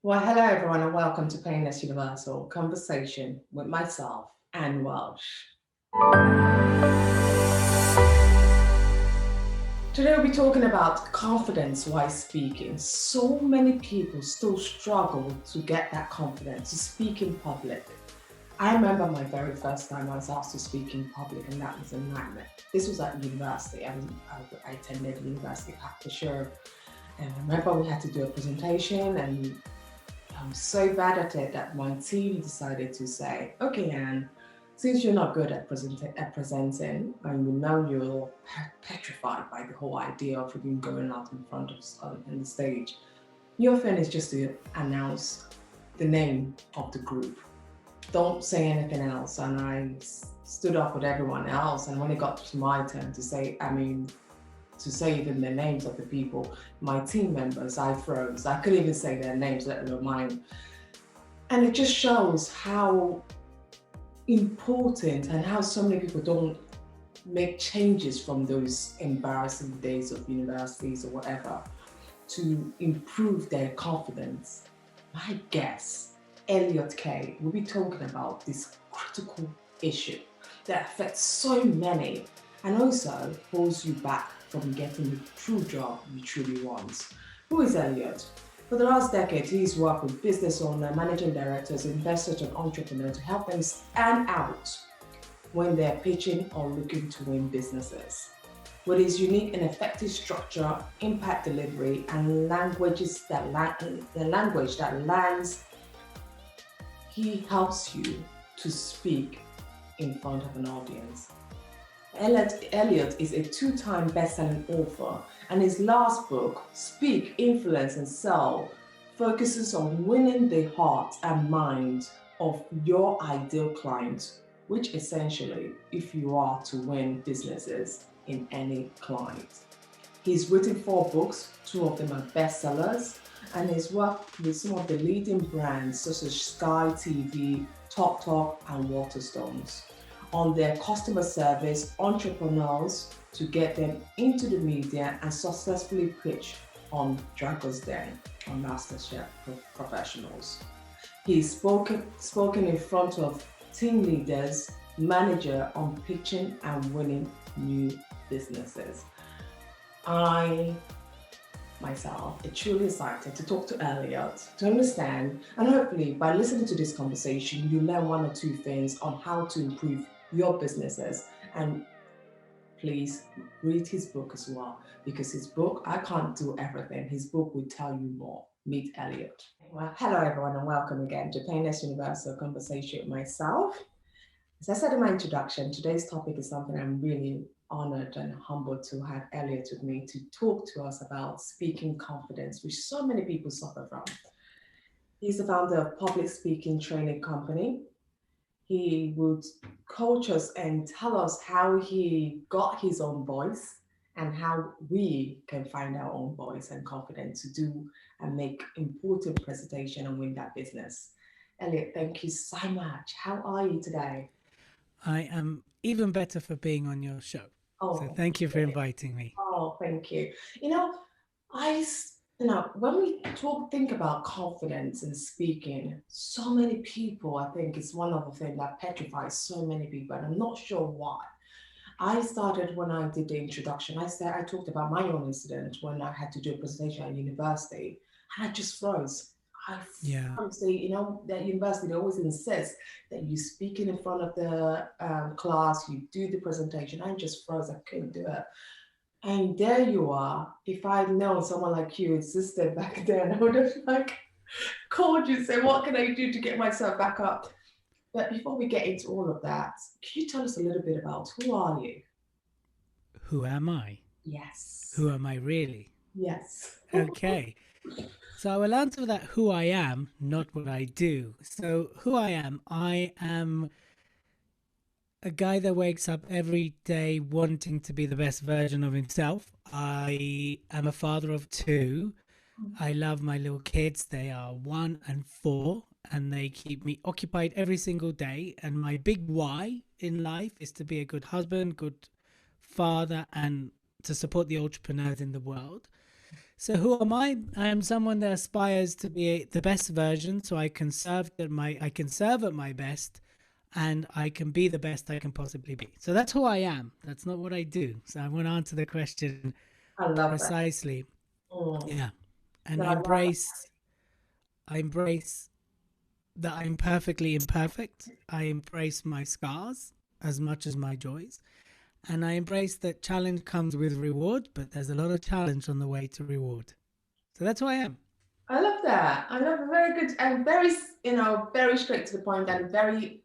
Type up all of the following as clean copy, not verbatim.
Well, hello everyone, and welcome to Painless Universal Conversation with myself and Welsh. Today we'll be talking about confidence while speaking. So many people still struggle to get that confidence to speak in public. I remember my very first time I was asked to speak in public, and that was a nightmare. This was at university. I attended University of Hertfordshire, and I remember we had to do a presentation, and I'm so bad at it that my team decided to say, okay, Anne, since you're not good at presenting and you know you're petrified by the whole idea of even going out in front of on the stage, your thing is just to announce the name of the group. Don't say anything else. And I stood up with everyone else. And when it got to my turn to say even the names of the people, my team members, I froze. I couldn't even say their names, let alone mine. And it just shows how important and how so many people don't make changes from those embarrassing days of universities or whatever to improve their confidence. My guest, Elliot K, will be talking about this critical issue that affects so many and also holds you back from getting the true job you truly want. Who is Elliot? For the last decade, he's worked with business owners, managing directors, investors, and entrepreneurs to help them stand out when they're pitching or looking to win businesses. With his unique and effective structure, impact delivery, and the language that lands, he helps you to speak in front of an audience. Elliot is a two-time best-selling author, and his last book, Speak, Influence, and Sell, focuses on winning the heart and mind of your ideal client, which essentially, if you are to win businesses in any client. He's written 4 books, 2 of them are bestsellers, and he's worked with some of the leading brands such as Sky TV, Talk, and Waterstones on their customer service entrepreneurs to get them into the media and successfully pitch on Dragon's Den on MasterChef professionals. He's spoken in front of team leaders, manager on pitching and winning new businesses. I myself are truly excited to talk to Elliot, to understand, and hopefully by listening to this conversation, you learn 1 or 2 things on how to improve your businesses. And please read his book as well, because his book, I can't do everything. His book will tell you more. Meet Elliot. Well, hello everyone, and welcome again to Painless Universal Conversation with myself. As I said in my introduction, today's topic is something I'm really honored and humbled to have Elliot with me to talk to us about speaking confidence, which so many people suffer from. He's the founder of Public Speaking Training Company. He would coach us and tell us how he got his own voice and how we can find our own voice and confidence to do and make important presentation and win that business. Elliot, thank you so much. How are you today? I am even better for being on your show. So Oh, thank you for inviting me. oh, thank you. You know, when we think about confidence and speaking, so many people, I think it's one of the things that petrifies so many people, and I'm not sure why. I started when I did the introduction. I talked about my own incident when I had to do a presentation at university, and I just froze. I Yeah. froze. That university, they always insist that you speaking in front of the class, you do the presentation. I just froze. I couldn't do it. And there you are. If I'd known someone like you existed back then, I would have called you and said, what can I do to get myself back up? But before we get into all of that, can you tell us a little bit about who are you? Who am I? Yes. Who am I really? Yes. Okay. So I will answer that who I am, not what I do. So who I am a guy that wakes up every day wanting to be the best version of himself. I am a father of 2. I love my little kids. They are 1 and 4, and they keep me occupied every single day. And my big why in life is to be a good husband, good father, and to support the entrepreneurs in the world. So who am I? I am someone that aspires to be the best version, so I can serve at my best, and I can be the best I can possibly be. So that's who I am. That's not what I do. So I want to answer the question I love that. precisely. Mm. Yeah. And No, I love I embrace that I'm perfectly imperfect. I embrace my scars as much as my joys. And I embrace that challenge comes with reward, but there's a lot of challenge on the way to reward. So that's who I am. I love that. I love it. Very good and very, very straight to the point and very,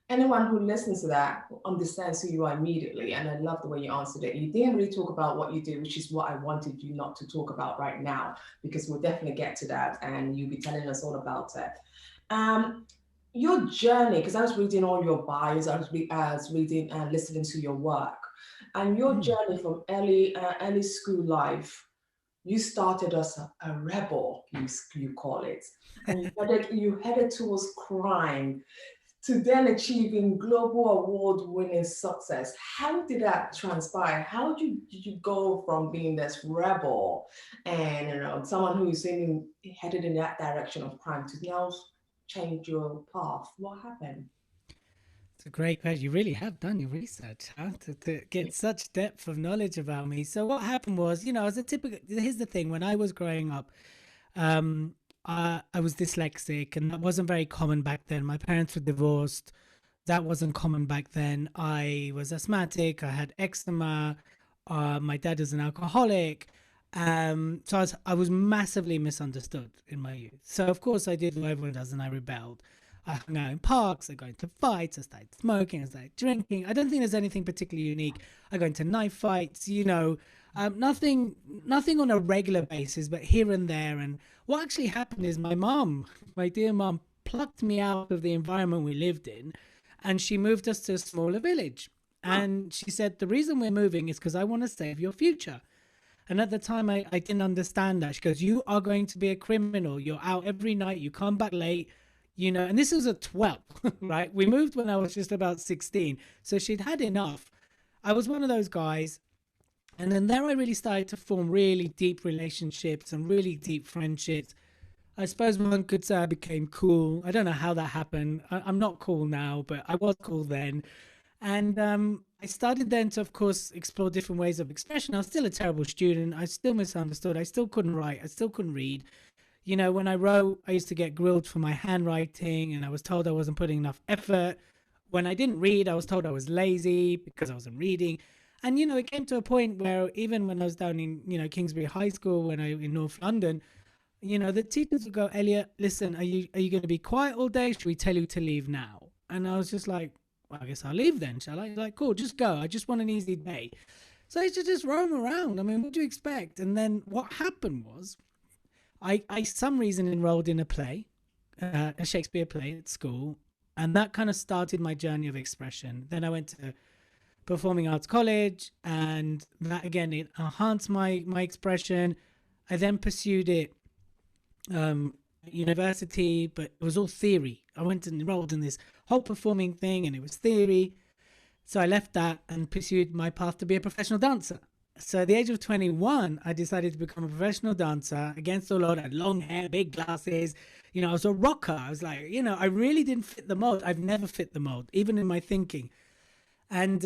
anyone who listens to that understands who you are immediately. And I love the way you answered it. You didn't really talk about what you do, which is what I wanted you not to talk about right now, because we'll definitely get to that and you'll be telling us all about it. Um, your journey, because I was reading all your bios, I was reading and listening to your work, and your Mm. journey from early school life. You started as a rebel, you call it, and you headed towards crime to then achieving global award-winning success. How did that transpire? How did you go from being this rebel and someone who is headed in that direction of crime to now change your path? What happened? It's a great question. You really have done your research, huh? To get such depth of knowledge about me. So what happened was, as a typical, here's the thing: when I was growing up, um, I was dyslexic, and that wasn't very common back then. My parents were divorced. That wasn't common back then. I was asthmatic. I had eczema. My dad was an alcoholic. So I was massively misunderstood in my youth. So of course I did what everyone does, and I rebelled. I hung out in parks. I got into fights. I started smoking. I started drinking. I don't think there's anything particularly unique. I got into knife fights. Nothing on a regular basis, but here and there. And what actually happened is my mom, my dear mom, plucked me out of the environment we lived in, and she moved us to a smaller village. Oh, And she said, the reason we're moving is because I want to save your future. And at the time, I didn't understand that. She goes, you are going to be a criminal. You're out every night. You come back late, and this was at 12, right? We moved when I was just about 16. So she'd had enough. I was one of those guys. And then there I really started to form really deep relationships and really deep friendships. I suppose one could say I became cool. I don't know how that happened. I'm not cool now, but I was cool then. And I started then to, of course, explore different ways of expression. I was still a terrible student. I still misunderstood. I still couldn't write. I still couldn't read. When I wrote, I used to get grilled for my handwriting, and I was told I wasn't putting enough effort. When I didn't read, I was told I was lazy because I wasn't reading. And it came to a point where even when I was down in Kingsbury High School, when I in North London, the teachers would go, Elliot, listen, are you going to be quiet all day? Should we tell you to leave now? And I was just like, well, I guess I'll leave then, shall I? Like, cool, just go. I just want an easy day. So I used to just roam around. I mean, what do you expect? And then what happened was I some reason enrolled in a play, a Shakespeare play at school. And that kind of started my journey of expression. Then I went to Performing Arts College, and that again, it enhanced my expression. I then pursued it at university, but it was all theory. I went and enrolled in this whole performing thing, and it was theory. So I left that and pursued my path to be a professional dancer. So at the age of 21, I decided to become a professional dancer against all odds. I had long hair, big glasses. I was a rocker. I was like, I really didn't fit the mold. I've never fit the mold, even in my thinking. And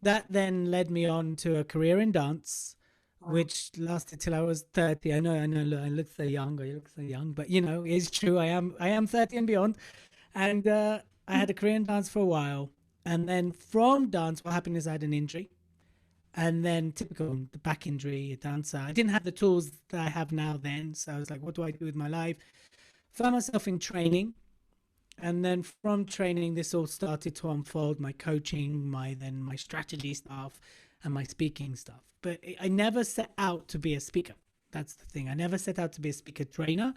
that then led me on to a career in dance, wow. which lasted till I was 30. I know, I look so young, or you look so young, but it's true. I am 30 and beyond. And I had a career in dance for a while. And then from dance, what happened is I had an injury. And then typical the back injury, a dancer. I didn't have the tools that I have now then. So I was like, what do I do with my life? Found myself in training. And then from training, this all started to unfold, my coaching, my strategy stuff, and my speaking stuff. But I never set out to be a speaker. That's the thing. I never set out to be a speaker trainer.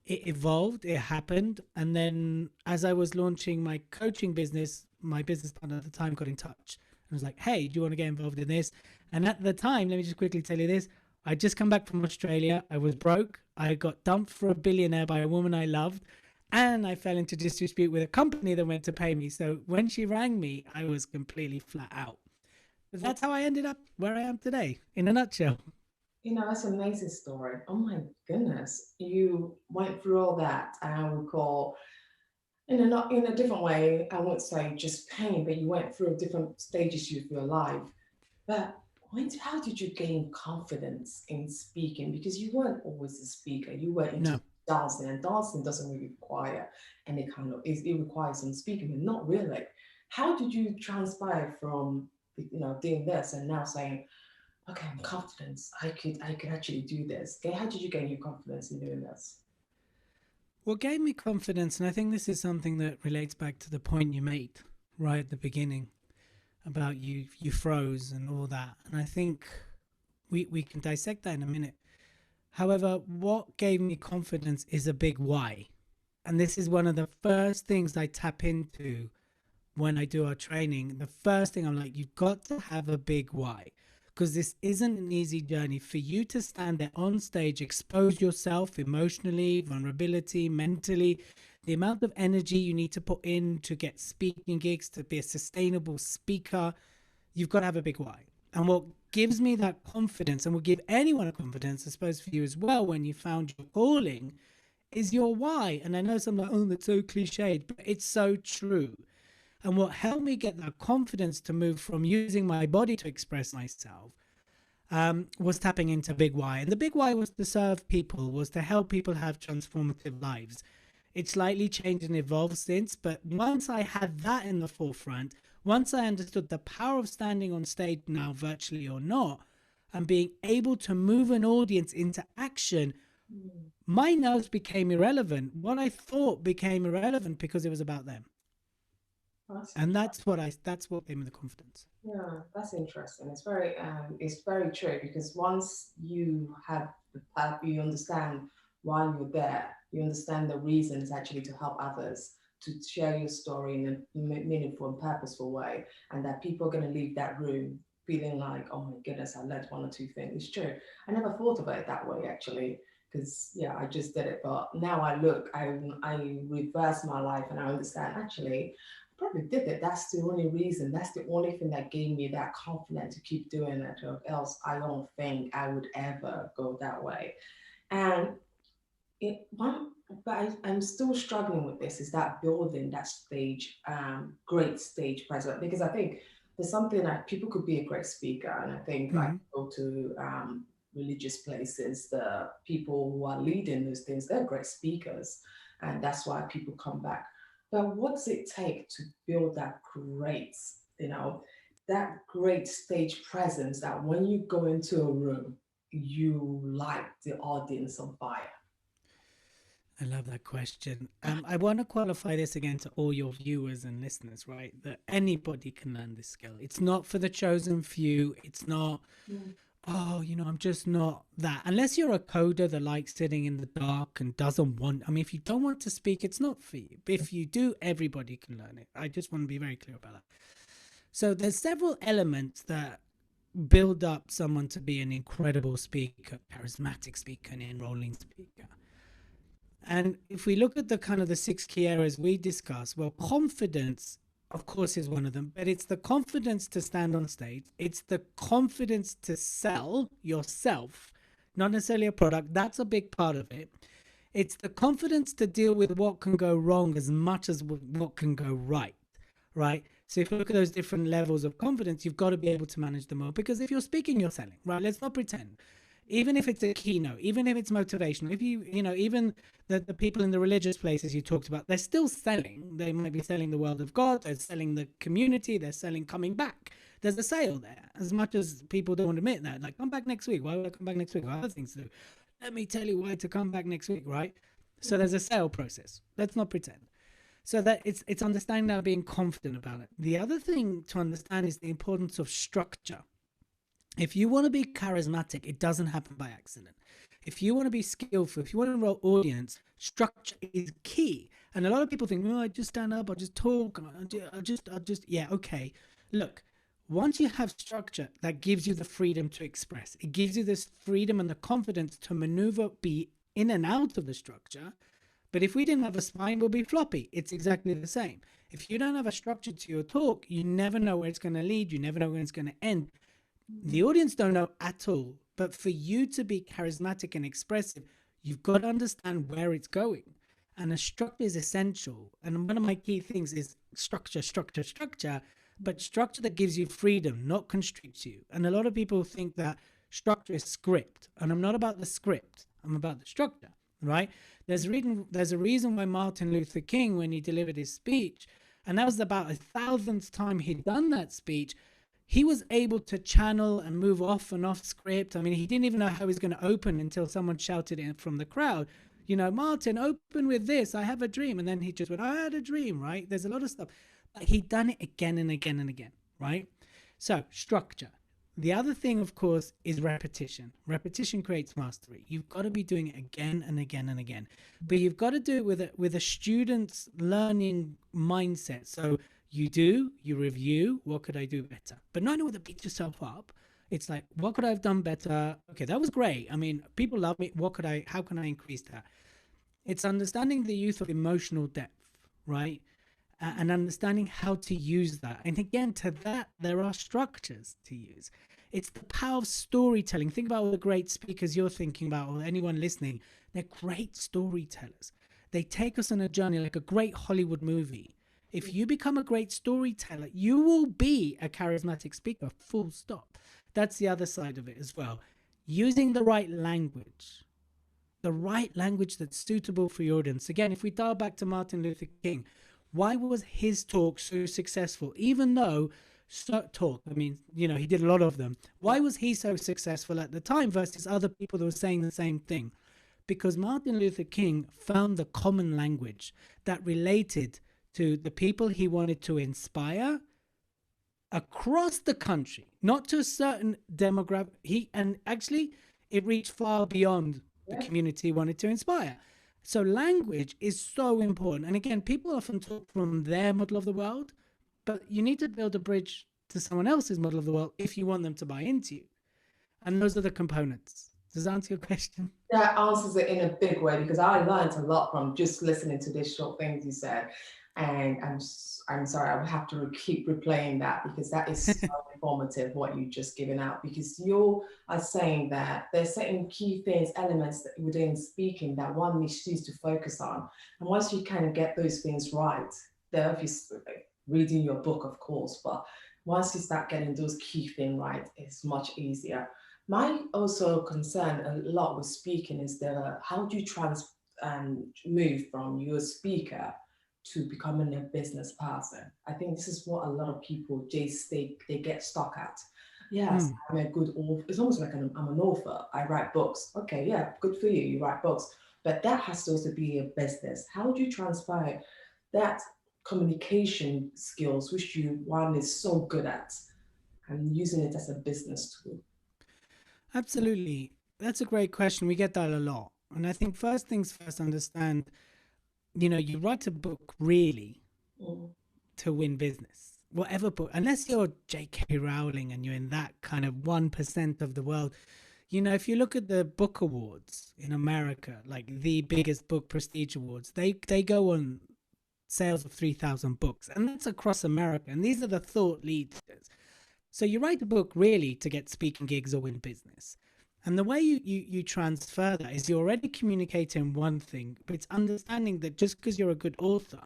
It evolved, it happened. And then as I was launching my coaching business, my business partner at the time got in touch and was like, hey, do you want to get involved in this? And at the time, let me just quickly tell you this. I'd just come back from Australia. I was broke. I got dumped for a billionaire by a woman I loved. And I fell into dispute with a company that went to pay me. So when she rang me, I was completely flat out. But that's how I ended up where I am today, in a nutshell. That's an amazing story. Oh my goodness. You went through all that. And I recall, not in a different way, I won't say just pain, but you went through different stages of your life. But how did you gain confidence in speaking? Because you weren't always a speaker. You were into No. dancing, and dancing doesn't really require any kind of, it requires some speaking, but not really. How did you transpire from, doing this and now saying, okay, I'm confident. I could actually do this. Okay, how did you gain your confidence in doing this? What gave me confidence, and I think this is something that relates back to the point you made right at the beginning about you froze and all that. And I think we can dissect that in a minute. However, what gave me confidence is a big why. And this is one of the first things I tap into when I do our training. The first thing I'm like, you've got to have a big why. Because this isn't an easy journey for you to stand there on stage, expose yourself emotionally, vulnerability, mentally, the amount of energy you need to put in to get speaking gigs, to be a sustainable speaker. You've got to have a big why. And what gives me that confidence, and will give anyone a confidence, I suppose for you as well, when you found your calling, is your why. And I know some like, oh, that's so cliched, but it's so true. And what helped me get that confidence to move from using my body to express myself was tapping into big why. And the big why was to serve people, was to help people have transformative lives. It's slightly changed and evolved since, but once I had that in the forefront, once I understood the power of standing on stage now, virtually or not, and being able to move an audience into action, Mm, my nerves became irrelevant. What I thought became irrelevant because it was about them. that's And interesting. that's what gave me the confidence. Yeah, that's interesting. It's very true because once you have the path, you understand why you're there. You understand the reasons actually to help others, to share your story in a meaningful and purposeful way, and that people are going to leave that room feeling like, oh my goodness, I learned one or two things. It's true. I never thought about it that way actually, because yeah, I just did it. But now I look, I reverse my life and I understand actually probably did it. That's the only reason. That's the only thing that gave me that confidence to keep doing it. Or else, I don't think I would ever go that way. And one, but I'm still struggling with this. Is that building that stage, great stage presence? Because I think there's something that people could be a great speaker, and I think like Hmm. go to religious places, the people who are leading those things, they're great speakers, and that's why people come back. But what does it take to build that great, you know, that great stage presence that when you go into a room, you light the audience on fire? I love that question. I want to qualify this again to all your viewers and listeners, right? That anybody can learn this skill. It's not for the chosen few. It's not, Mm. oh, I'm just not that. Unless you're a coder that likes sitting in the dark and doesn't want, I mean, if you don't want to speak, it's not for you. But if you do, everybody can learn it. I just want to be very clear about that. So there's several elements that build up someone to be an incredible speaker, charismatic speaker, an enrolling speaker. And if we look at the kind of the six key areas we discuss, well, confidence, of course, is one of them, but it's the confidence to stand on stage. It's the confidence to sell yourself, not necessarily a product. That's a big part of it. It's the confidence to deal with what can go wrong as much as what can go right, right? So if you look at those different levels of confidence, you've got to be able to manage them all. Because if you're speaking, you're selling, right? Let's not pretend. Even if it's a keynote, even if it's motivational, if even the people in the religious places you talked about, they're still selling. They might be selling the world of God, they're selling the community, they're selling coming back. There's a sale there, as much as people don't admit that. Like, come back next week. Why would I come back next week? I have other things to do. Let me tell you why to come back next week, right? So there's a sale process. Let's not pretend. So that it's understanding that, being confident about it. The other thing to understand is the importance of structure. If you want to be charismatic, it doesn't happen by accident. If you want to be skillful, if you want to enroll audience, structure is key. And a lot of people think, oh, I just stand up, I just talk, yeah, okay. Look, once you have structure, that gives you the freedom to express. It gives you this freedom and the confidence to maneuver, be in and out of the structure. But if we didn't have a spine, we'll be floppy. It's exactly the same. If you don't have a structure to your talk, you never know where it's going to lead. You never know where it's going to end. The audience don't know at all, But for you to be charismatic and expressive, you've got to understand where it's going. And a structure is essential. And one of my key things is structure, structure, structure, but structure that gives you freedom, not constricts you. And a lot of people think that structure is script. And I'm not about the script, I'm about the structure, right? There's a reason why Martin Luther King, when he delivered his speech, and that was about 1,000th time he'd done that speech, he was able to channel and move off and off script. I mean, he didn't even know how he was going to open until someone shouted in from the crowd, you know, Martin, open with this, I have a dream. And then he just went, I had a dream, right? There's a lot of stuff. But he'd done it again and again and again, right? So structure. The other thing, of course, is repetition. Repetition creates mastery. You've got to be doing it again and again and again. But you've got to do it with a student's learning mindset. So you review, what could I do better? But not in order to beat yourself up. It's like, what could I have done better? Okay, that was great. I mean, people love me. How can I increase that? It's understanding the use of emotional depth, right? And understanding how to use that. And again, to that, there are structures to use. It's the power of storytelling. Think about all the great speakers you're thinking about, or anyone listening. They're great storytellers. They take us on a journey like a great Hollywood movie. If you become a great storyteller, you will be a charismatic speaker, full stop. That's the other side of it as well. Using the right language that's suitable for your audience. Again, if we dial back to Martin Luther King, why was his talk so successful? Even though I mean, you know, he did a lot of them. Why was he so successful at the time versus other people that were saying the same thing? Because Martin Luther King found the common language that related to the people he wanted to inspire across the country, not to a certain demographic. And actually, it reached far beyond the community he wanted to inspire. So language is so important. And again, people often talk from their model of the world, but you need to build a bridge to someone else's model of the world if you want them to buy into you. And those are the components. Does that answer your question? That answers it in a big way, because I learned a lot from just listening to these short things you said. And I'm sorry, I will have to keep replaying that, because that is so informative what you just given out. Because you are saying that there's certain key things, elements that within speaking that one needs to focus on. And once you kind of get those things right, they're obviously reading your book, of course, but once you start getting those key things right, it's much easier. My also concern a lot with speaking is how do you move from your speaker to becoming a business person? I think this is what a lot of people they get stuck at. Yes, I'm a good author. It's almost like I'm an author. I write books. Okay, yeah, good for you. You write books, but that has to also be a business. How do you transfer that communication skills, which one is so good at, and using it as a business tool? Absolutely. That's a great question. We get that a lot. And I think first things first, understand, you know, you write a book really to win business. Whatever book, unless you're J.K. Rowling and you're in that kind of 1% of the world. You know, if you look at the book awards in America, like the biggest book prestige awards, they go on sales of 3,000 books. And that's across America. And these are the thought leaders. So you write a book really to get speaking gigs or win business. And the way you transfer that is you're already communicating one thing, but it's understanding that just because you're a good author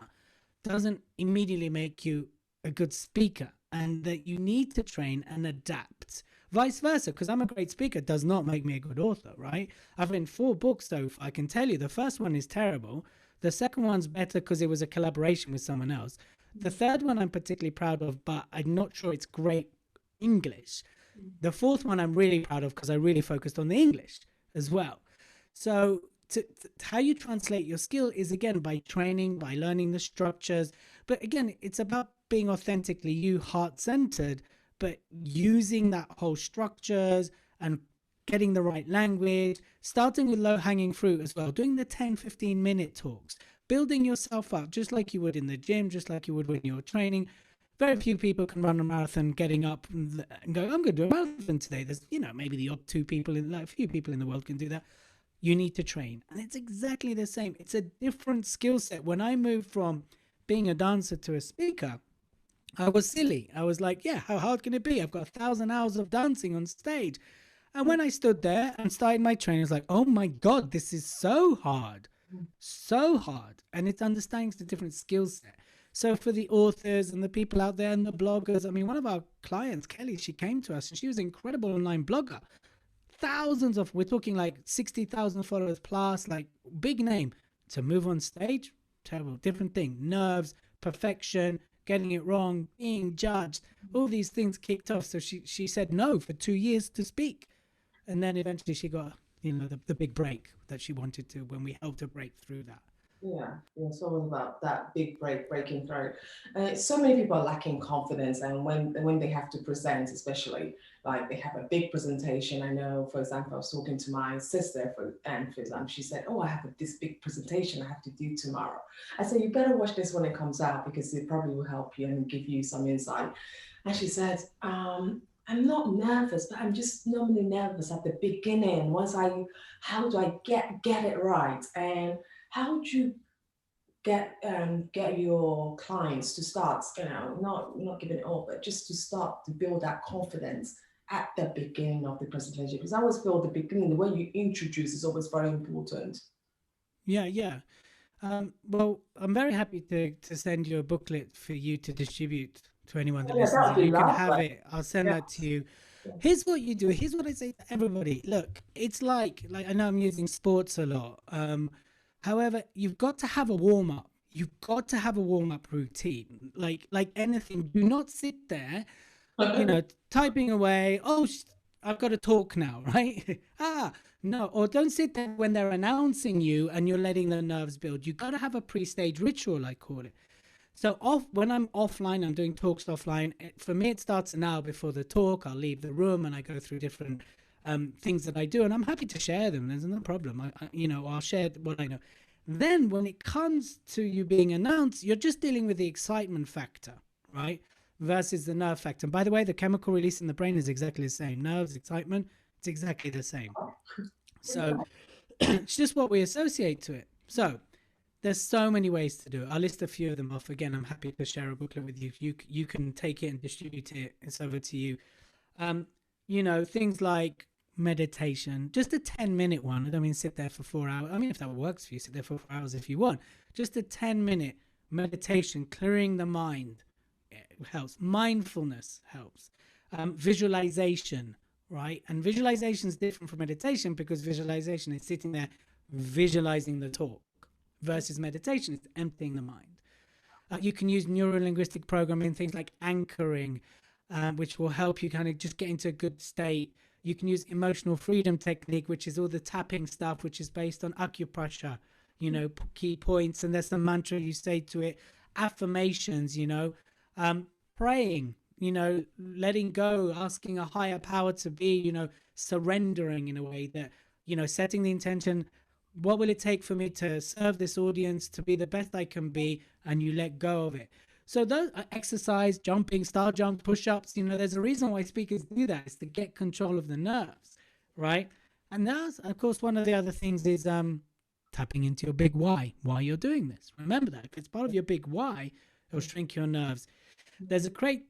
doesn't immediately make you a good speaker, and that you need to train and adapt. Vice versa, because I'm a great speaker does not make me a good author, right? I've written 4 books so far. I can tell you the first one is terrible. The second one's better because it was a collaboration with someone else. The third one I'm particularly proud of, but I'm not sure it's great English. The fourth one I'm really proud of because I really focused on the English as well. So how you translate your skill is, again, by training, by learning the structures. But again, it's about being authentically you, heart-centered, but using that whole structures and getting the right language, starting with low-hanging fruit as well, doing the 10-15-minute talks, building yourself up just like you would in the gym, just like you would when you're training. Very few people can run a marathon getting up and go, I'm going to do a marathon today. There's, you know, maybe the odd 2 people, like a few people in the world can do that. You need to train. And it's exactly the same. It's a different skill set. When I moved from being a dancer to a speaker, I was silly. I was like, yeah, how hard can it be? I've got 1,000 hours of dancing on stage. And when I stood there and started my training, I was like, oh my God, this is so hard. So hard. And it's understanding the different skill set. So for the authors and the people out there and the bloggers, I mean, one of our clients, Kelly, she came to us and she was an incredible online blogger. Thousands of, we're talking like 60,000 followers plus, like big name. To move on stage, terrible, different thing. Nerves, perfection, getting it wrong, being judged, all these things kicked off. So she said no for 2 years to speak. And then eventually she got, the big break that she wanted to when we helped her break through that. Yeah, it's always about that big breaking through. So many people are lacking confidence, and when they have to present, especially like they have a big presentation. I know, for example, I was talking to my sister for example, she said, "Oh, I have this big presentation I have to do tomorrow." I said, "You better watch this when it comes out because it probably will help you and give you some insight." And she said, I'm not nervous, but I'm just normally nervous at the beginning. How do I get it right? And how do you get your clients to start, not giving it up, but just to start to build that confidence at the beginning of the presentation? Because I always feel the beginning, the way you introduce is always very important. Yeah. Well, I'm very happy to send you a booklet for you to distribute to anyone that Yeah, listens, that would and be you can have lovely. it. I'll send Yeah. that to you. Here's what you do. Here's what I say to everybody. Look, it's like I know I'm using sports a lot. However, you've got to have a warm up. You've got to have a warm up routine. Like anything, do not sit there, typing away. Oh, I've got to talk now, right? No, or don't sit there when they're announcing you and you're letting the nerves build. You got to have a pre-stage ritual, I call it. So when I'm offline, I'm doing talks offline. For me, it starts an hour before the talk. I'll leave the room and I go through different things that I do, and I'm happy to share them. There's no problem. I'll share what I know. Then when it comes to you being announced, you're just dealing with the excitement factor, right? Versus the nerve factor. And by the way, the chemical release in the brain is exactly the same. Nerves, excitement, it's exactly the same. So it's just what we associate to it. So there's so many ways to do it. I'll list a few of them off. Again, I'm happy to share a booklet with you. You can take it and distribute it. It's over to you. Things like meditation, just a 10-minute one. I don't mean sit there for 4 hours. I mean, if that works for you, sit there for 4 hours if you want. Just a 10-minute meditation, clearing the mind, it helps. Mindfulness helps. Visualization, right? And visualization is different from meditation because visualization is sitting there visualizing the talk versus meditation is emptying the mind. You can use neuro-linguistic programming, things like anchoring, which will help you kind of just get into a good state. You can use emotional freedom technique, which is all the tapping stuff, which is based on acupressure, key points. And there's some mantra you say to it, affirmations, praying, letting go, asking a higher power to be, surrendering in a way that, setting the intention, what will it take for me to serve this audience, to be the best I can be, and you let go of it. So those exercise, jumping, star jump, push-ups, there's a reason why speakers do that. It's to get control of the nerves, right? And that's, of course, one of the other things is tapping into your big why you're doing this. Remember that. If it's part of your big why, it'll shrink your nerves. There's a great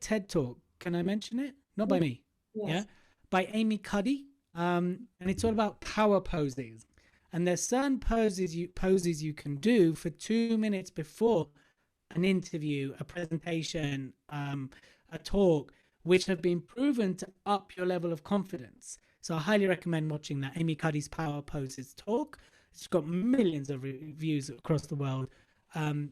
TED Talk. Can I mention it? Not by me. Yes. Yeah? By Amy Cuddy. And it's all about power poses. And there's certain poses you can do for 2 minutes before an interview, a presentation, a talk, which have been proven to up your level of confidence. So I highly recommend watching that Amy Cuddy's Power Poses talk. It's got millions of views across the world. And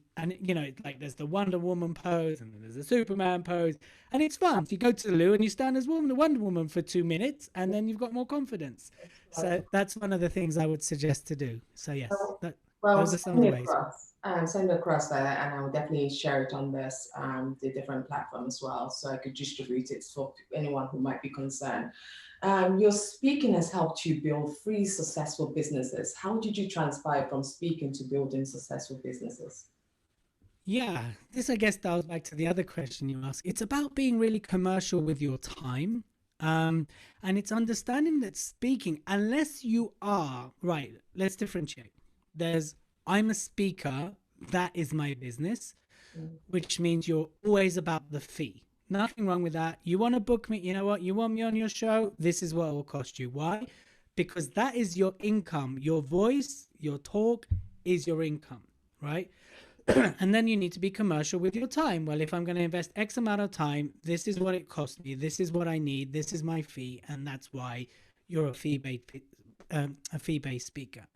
there's the Wonder Woman pose and then there's the Superman pose, and it's fun. You go to the loo and you stand as Wonder Woman for 2 minutes, and then you've got more confidence. So that's one of the things I would suggest to do. So yes, those are some of the ways. Send it across there, and I will definitely share it on the different platforms as well, so I could distribute it for anyone who might be concerned. Your speaking has helped you build 3 successful businesses. How did you transpire from speaking to building successful businesses? Yeah, this I guess goes back to the other question you asked. It's about being really commercial with your time. And it's understanding that speaking, unless you are, right, let's differentiate. I'm a speaker, that is my business, which means you're always about the fee. Nothing wrong with that. You want to book me, you know what? You want me on your show? This is what it will cost you. Why? Because that is your income. Your voice, your talk is your income, right? And then you need to be commercial with your time. Well, if I'm going to invest X amount of time, this is what it costs me. This is what I need. This is my fee. And that's why you're a fee-based speaker.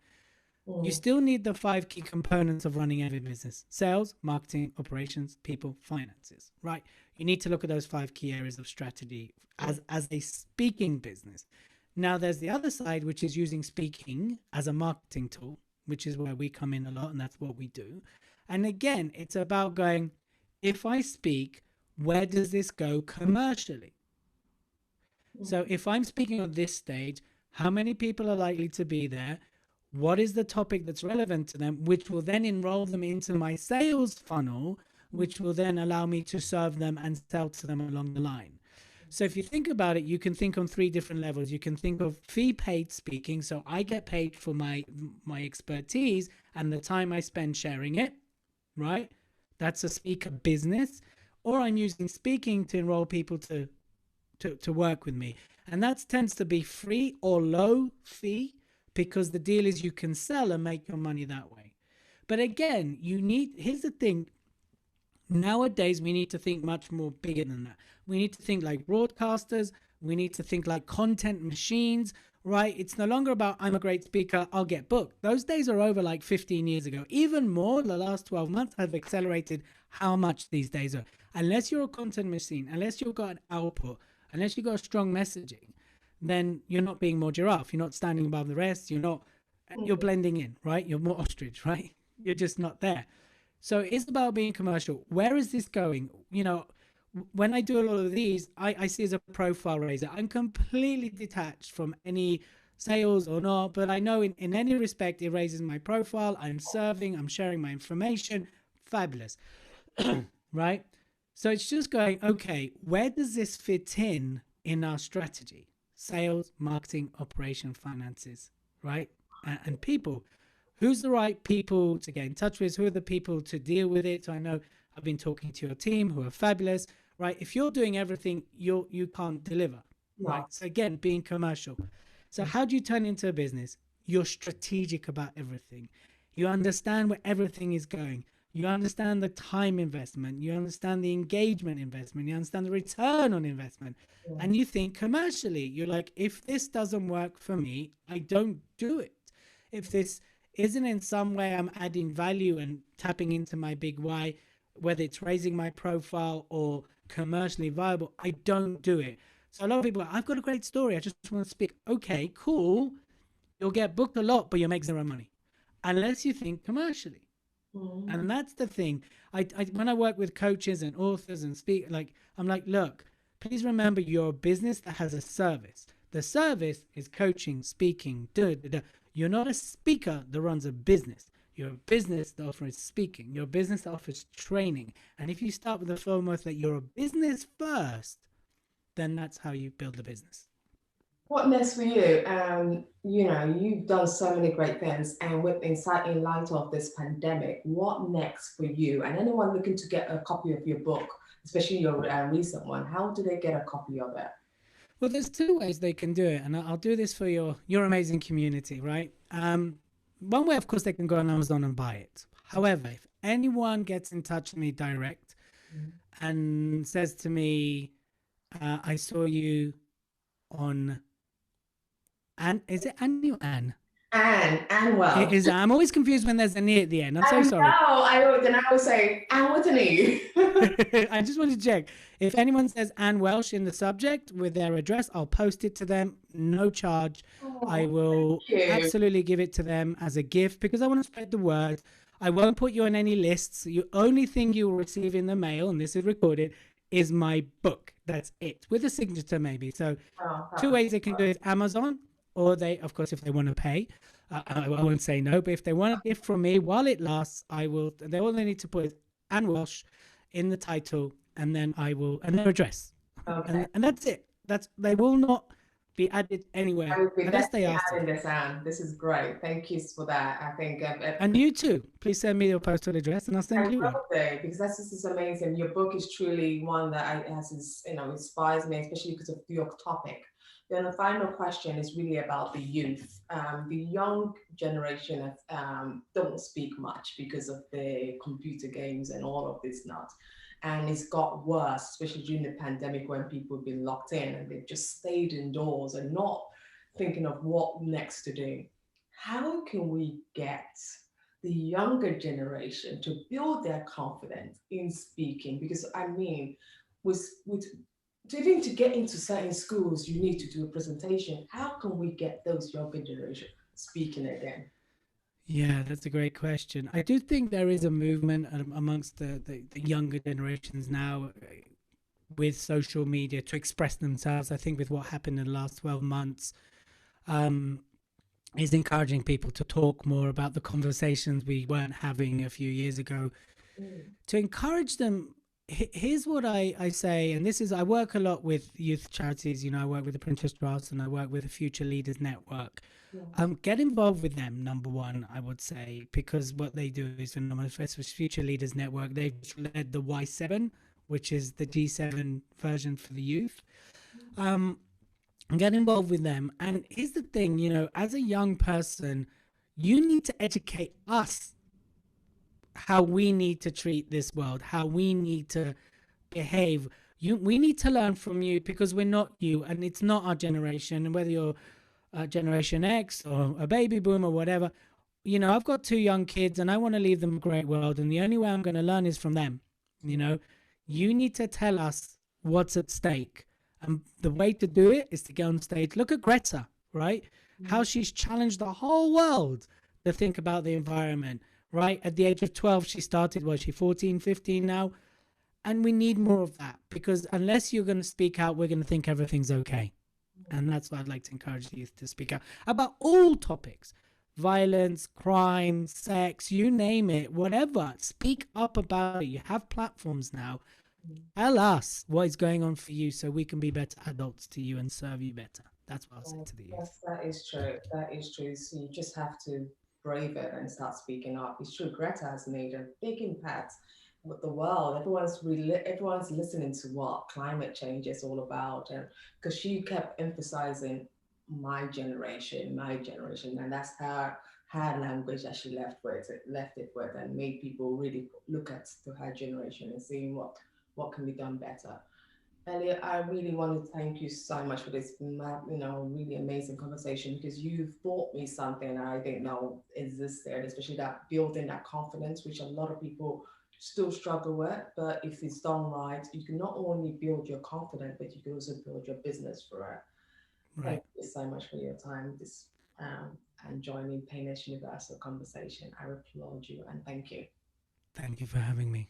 You still need the 5 key components of running every business: sales, marketing, operations, people, finances, right? You need to look at those 5 key areas of strategy as a speaking business. Now, there's the other side, which is using speaking as a marketing tool, which is where we come in a lot, and that's what we do. And again, it's about going, if I speak, where does this go commercially? So if I'm speaking on this stage, how many people are likely to be there? What is the topic that's relevant to them, which will then enroll them into my sales funnel, which will then allow me to serve them and sell to them along the line. So if you think about it, you can think on 3 different levels. You can think of fee paid speaking. So I get paid for my expertise and the time I spend sharing it, right? That's a speaker business. Or I'm using speaking to enroll people to work with me. And that tends to be free or low fee, because the deal is you can sell and make your money that way. But again, here's the thing. Nowadays, we need to think much more bigger than that. We need to think like broadcasters. We need to think like content machines, right? It's no longer about, I'm a great speaker, I'll get booked. Those days are over like 15 years ago. Even more, the last 12 months have accelerated how much these days are. Unless you're a content machine, unless you've got an output, unless you've got strong messaging, then you're not being more giraffe. You're not standing above the rest. You're blending in, right? You're more ostrich, right? You're just not there. So it's about being commercial. Where is this going? When I do a lot of these, I see as a profile raiser. I'm completely detached from any sales or not, but I know in any respect, it raises my profile. I'm serving, I'm sharing my information. Fabulous, right? So it's just going, okay, where does this fit in our strategy? Sales, marketing, operation, finances, right? And people. Who's the right people to get in touch with? Who are the people to deal with it? So I know I've been talking to your team who are fabulous, right? If you're doing everything, you can't deliver, right? So again, being commercial. So how do you turn into a business? You're strategic about everything. You understand where everything is going. You understand the time investment. You understand the engagement investment. You understand the return on investment. And you think commercially. You're like, if this doesn't work for me, I don't do it. If this isn't in some way I'm adding value and tapping into my big why, whether it's raising my profile or commercially viable, I don't do it. So a lot of people are, I've got a great story, I just want to speak. Okay, cool. You'll get booked a lot, but you'll make zero money unless you think commercially. And that's the thing. I when I work with coaches and authors and speak, I'm like, look, please remember you're a business that has a service. The service is coaching, speaking. You're not a speaker that runs a business. You're a business that offers speaking. You're a business that offers training. And if you start with the foremost that you're a business first, then that's how you build a business. What next for you? You've done so many great things, and in light of this pandemic, what next for you? And anyone looking to get a copy of your book, especially your recent one, how do they get a copy of it? Well, there's 2 ways they can do it, and I'll do this for your amazing community, right? One way, of course, they can go on Amazon and buy it. However, if anyone gets in touch with me direct and says to me, I saw you on... is it Annie or Anne? Anne Welsh. I'm always confused when there's an E at the end. I'm so sorry. I was saying, Anne, what's an E? I just want to check. If anyone says Anne Welsh in the subject with their address, I'll post it to them, no charge. I will absolutely give it to them as a gift because I want to spread the word. I won't put you on any lists. The only thing you will receive in the mail, and this is recorded, is my book. That's it, with a signature maybe. So 2 ways they can do it: Amazon, or they, of course, if they want to pay, I won't say no, but if they want a gift from me while it lasts, I will. They only need to put Anne Welsh in the title, and then I will, and their address. And that's it. They will not be added anywhere I will be unless they definitely ask adding you. this on. This is great. Thank you for that. I think And you too. Please send me your postal address and I'll I send you one. will do because that's just is amazing. Your book is truly one that inspires me, especially because of your topic. Then the final question is really about the youth. The young generation don't speak much because of the computer games and all of this not. And it's got worse, especially during the pandemic when people have been locked in and they've just stayed indoors and not thinking of what next to do. How can we get the younger generation to build their confidence in speaking? Because I mean, with even to get into certain schools, you need to do a presentation. How can we get those younger generation speaking again? Yeah, that's a great question. I do think there is a movement amongst the younger generations now with social media to express themselves. I think with what happened in the last 12 months, um, is encouraging people to talk more about the conversations we weren't having a few years ago, Mm, to encourage them. Here's what I say, and this is, I work a lot with youth charities. I work with the Princess Trust and I work with the Future Leaders Network. yeah. Get involved with them, number one, I would say, because what they do is phenomenal. First was Future Leaders Network. They've led the Y7, which is the G7 version for the youth. Um, get involved with them. And here's the thing, as a young person, you need to educate us how we need to treat this world, how we need to behave. We need to learn from you because we're not you, and it's not our generation. And whether you're Generation X or a baby boom or whatever, I've got two young kids and I want to leave them a great world. And the only way I'm going to learn is from them. You know, you need to tell us what's at stake. And the way to do it is to go on stage. Look at Greta, right? How she's challenged the whole world to think about the environment, right? At the age of 12, she started, was she 14, 15 now? And we need more of that because unless you're going to speak out, we're going to think everything's okay. And that's why I'd like to encourage the youth to speak out about all topics: violence, crime, sex, you name it, whatever. Speak up about it. You have platforms now. Tell us what is going on for you so we can be better adults to you and serve you better. That's what I'll say to the youth. That is true. That is true. So you just have to brave it and start speaking up. It's true. Greta has made a big impact with the world. Everyone's listening to what climate change is all about, and because she kept emphasizing my generation, and that's her language that she left it with, and made people really look at to her generation and seeing what can be done better. Elliot, I really want to thank you so much for this, really amazing conversation because you've taught me something I didn't know existed, especially that building that confidence, which a lot of people still struggle with. But if it's done right, you can not only build your confidence, but you can also build your business for it. Thank Right. you so much for your time um, and joining Painless Universal Conversation. I applaud you and thank you. Thank you for having me.